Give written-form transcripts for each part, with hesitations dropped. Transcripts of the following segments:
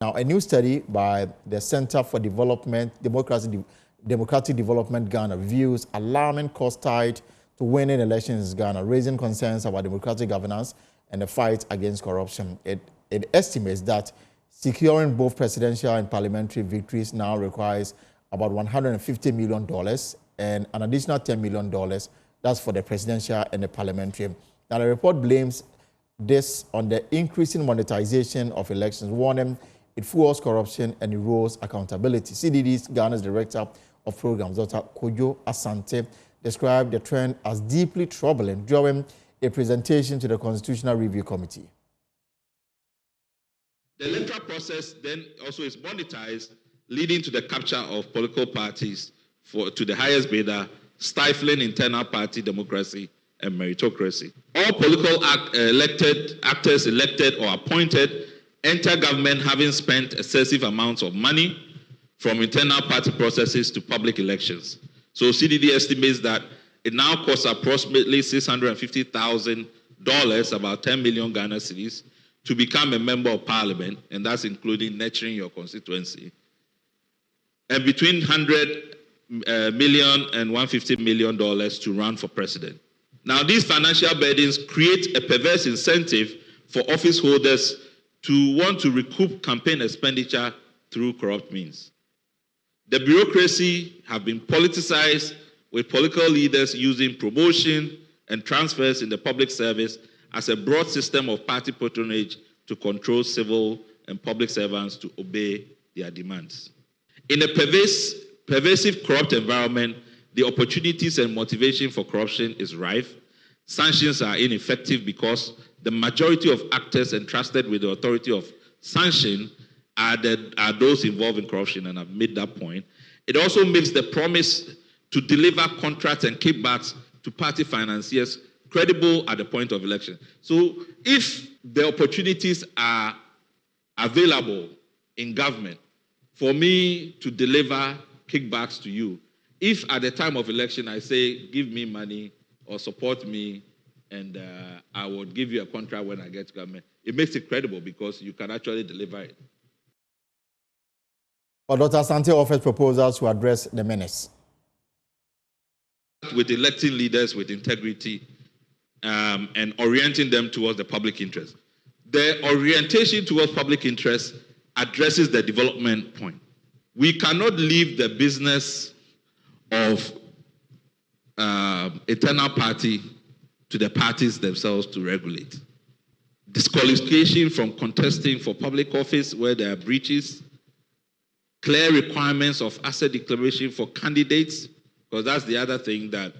Now, a new study by the Center for Democratic Development Ghana reveals alarming costs tied to winning elections in Ghana, raising concerns about democratic governance and the fight against corruption. It estimates that securing both presidential and parliamentary victories now requires about $150 million and an additional $10 million. That's for the presidential and the parliamentary. Now, the report blames this on the increasing monetization of elections, warning it fuels corruption and erodes accountability. CDD's Ghana's Director of Programs, Dr. Kojo Asante, described the trend as deeply troubling during a presentation to the Constitutional Review Committee. The electoral process then also is monetized, leading to the capture of political parties to the highest bidder, stifling internal party democracy and meritocracy. All political actors elected or appointed enter government having spent excessive amounts of money from internal party processes to public elections. So CDD estimates that it now costs approximately $650,000, about 10 million Ghana cedis, to become a member of parliament, and that's including nurturing your constituency, and between $100 million and $150 million to run for president. Now, these financial burdens create a perverse incentive for office holders to want to recoup campaign expenditure through corrupt means. The bureaucracy have been politicized, with political leaders using promotion and transfers in the public service as a broad system of party patronage to control civil and public servants to obey their demands. In a pervasive corrupt environment, the opportunities and motivation for corruption is rife. Sanctions are ineffective because the majority of actors entrusted with the authority of sanction are those involved in corruption, and I've made that point. It also makes the promise to deliver contracts and kickbacks to party financiers credible at the point of election. So if the opportunities are available in government for me to deliver kickbacks to you, if at the time of election I say, give me money or support me, and I would give you a contract when I get to government, it makes it credible because you can actually deliver it. But Dr. Asante offers proposals to address the menace. With electing leaders with integrity and orienting them towards the public interest. The orientation towards public interest addresses the development point. We cannot leave the business of internal party to the parties themselves to regulate. Disqualification from contesting for public office where there are breaches, clear requirements of asset declaration for candidates, because that's the other thing that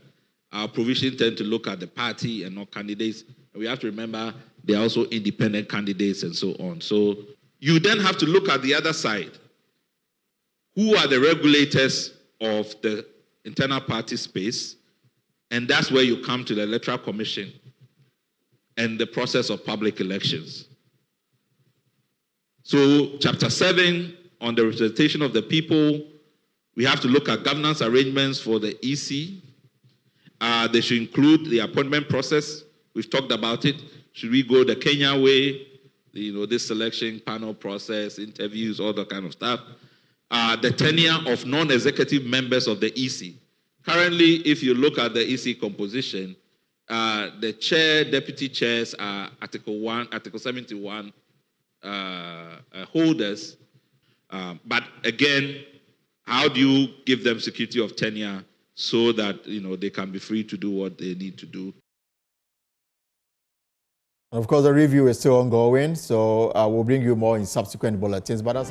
our provisions tend to look at the party and not candidates. And we have to remember they are also independent candidates and so on. So you then have to look at the other side. Who are the regulators of the internal party space? And that's where you come to the Electoral Commission and the process of public elections. So Chapter 7 on the representation of the people, we have to look at governance arrangements for the EC. They should include the appointment process. We've talked about it. Should we go the Kenya way? This selection panel process, interviews, all that kind of stuff. The tenure of non-executive members of the EC. Currently, if you look at the EC composition, the chair, deputy chairs are Article 71 holders. But again, how do you give them security of tenure so that they can be free to do what they need to do? Of course, the review is still ongoing, so we'll bring you more in subsequent bulletins. But that's